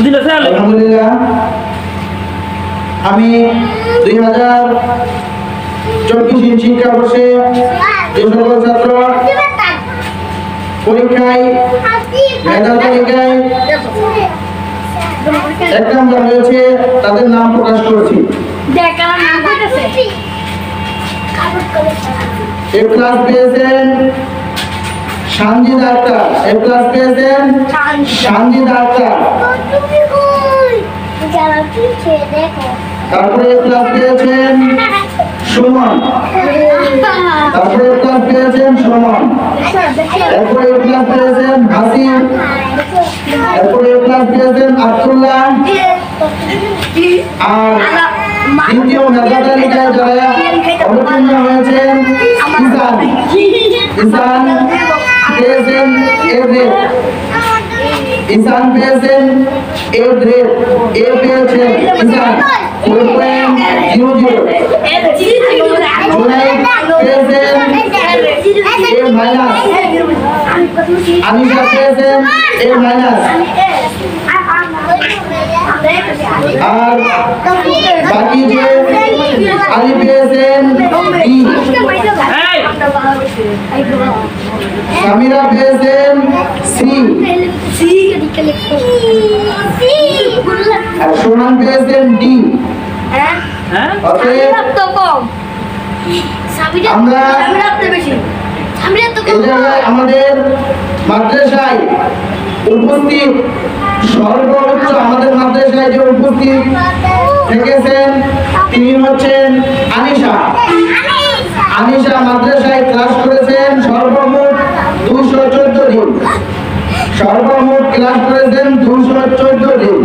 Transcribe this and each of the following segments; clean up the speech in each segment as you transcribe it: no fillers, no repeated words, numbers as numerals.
আলহামদুলিল্লাহ আমি 2024 শিক্ষাবর্ষে যে সকল ছাত্র পরীক্ষায় মেধা তালিকায় 1 নম্বর হয়েছে তাদের নাম প্রকাশ করছি। এ ক্লাস পেয়েছেন সানজিদা আক্তার, এ ক্লাস পেয়েছেন সানজিদা আক্তার। তারপরে এ ক্লাস পেয়েছেন সুমন, তারপরে এ ক্লাস পেয়েছেন সুমন, এরপরে এ ক্লাস পেয়েছেন হাসিন, এরপরে এ ক্লাস পেয়েছেন আব্দুল্লাহ। আর দ্বিতীয় মেধা তালিকায় যারা অবতীর্ণ হয়েছেন ইসান, ইসান পেয়েছেন এ গ্রেড, ইসান পেয়েছেন এ গ্রেড, এ পেয়েছেন ইসান 4.00। জুনাইদ পেয়েছেন এ মাইনাস, আনিশা পেয়েছেন এ মাইনাস। আর বাকি যে আলী পেয়েছেন বি, সামিরা পেয়েছেন সি, আর সোহান পেয়েছেন ডি। আমরা আমাদের মাদ্রাসায় উপস্থিত সর্বোচ্চ আমাদের মাদ্রাসায় যে উপস্থিত থেকেছেন তিনি হচ্ছেন আনিশা। আনিশা মাদ্রাসায় ক্লাস করেছেন সর্বমোট 214 দিন, সর্বমোট ক্লাস করেছেন 214 দিন।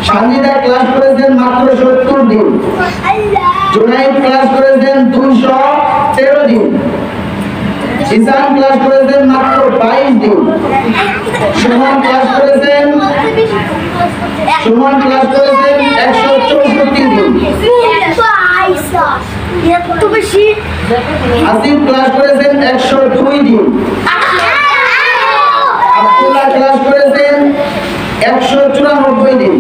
সানজিদা ক্লাস করেছেন মাত্র 70 দিন, জুনাইদ ক্লাস করেছেন 213 দিন, ইসান ক্লাস করেছেন মাত্র 22 দিন, সুমন ক্লাস করেছেন 164 দিন, আসিফ ক্লাস করেছেন 102 দিন, আব্দুল্লাহ ক্লাস করেছেন 194 দিন,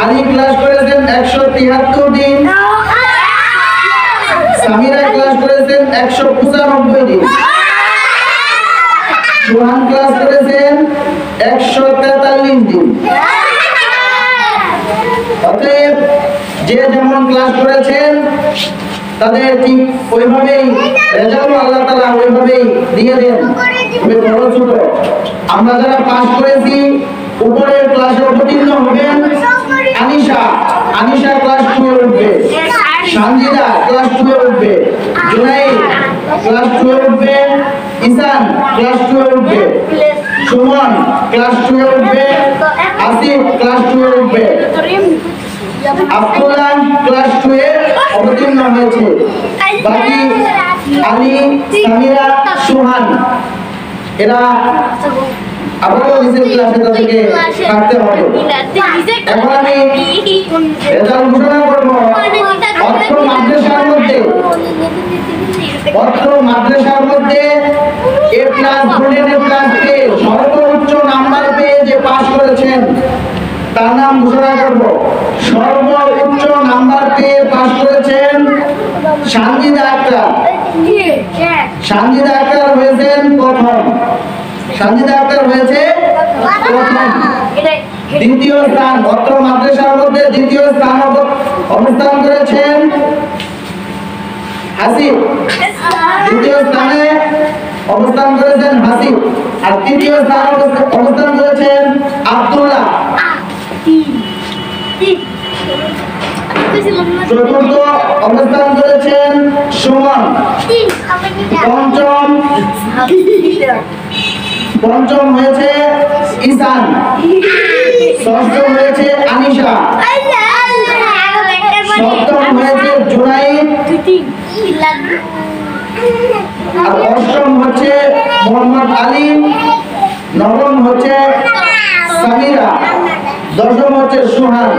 আলী ক্লাস করেছেন 173 দিন, সামিরা ক্লাস করেছেন 195 দিন, সোহান ক্লাস করেছেন 143 দিন। অতএব যে যেমন ক্লাস করেছেন তাদের ঠিক ওইভাবেই রেজাল্ট আল্লাহ তাআলা ওইভাবেই দিয়ে দেন। তবে বড় ছোট আমরা যারা পাস করেছি উপরের ক্লাসে অবতীর্ণ হবেন আনিশা, আনিশা ক্লাস 2 এ উঠবে, সানজিদা ক্লাস 2 এ উঠবে, জুনাইদ ক্লাস 2 এ উঠবে, ইসান ক্লাস 2 এ উঠবে, সুমন ক্লাস 2 এ উঠবে, আসিফ ক্লাস 2 এ উঠবে, আব্দুল্লাহ ক্লাস 2 এ অবতীর্ণ হয়েছে। বাকি আলী, সামিরা, সুহান এরা আবারও নিচের ক্লাসে তাদেরকে থাকতে হবে। এখন আমি রেজাল্ট ঘোষণা করব। অত্র মাদ্রাসার মধ্যে এ প্লাস গোল্ডেন এ প্লাস পেয়ে সর্বোচ্চ নাম্বার পেয়ে যে পাস করেছেন তার নাম ঘোষণা করব। সর্বোচ্চ নাম্বার পেয়ে পাস করেছেন সানজিদা আক্তার। সানজিদা আক্তার হয়েছেন প্রথম, সানজিদা আক্তার হয়েছে প্রথম। দ্বিতীয় স্থান অত্র মাদ্রাসার মধ্যে দ্বিতীয় স্থান অবস্থান করেছেন হাসিব, দ্বিতীয় স্থানে অবস্থান করেছেন হাসিব। আর তৃতীয় স্থান অবস্থান করেছেন আব্দুল্লাহ। চতুর্থ অবস্থান করেছেন সুমন। পঞ্চম হয়েছে ইসান। ষষ্ঠ হয়েছে আনিশা। সপ্তম হয়েছে জুনাইদ। আর অষ্টম হচ্ছে মোহাম্মদ আলী। নবম হচ্ছে সামিরা। দশম হচ্ছে সুহান।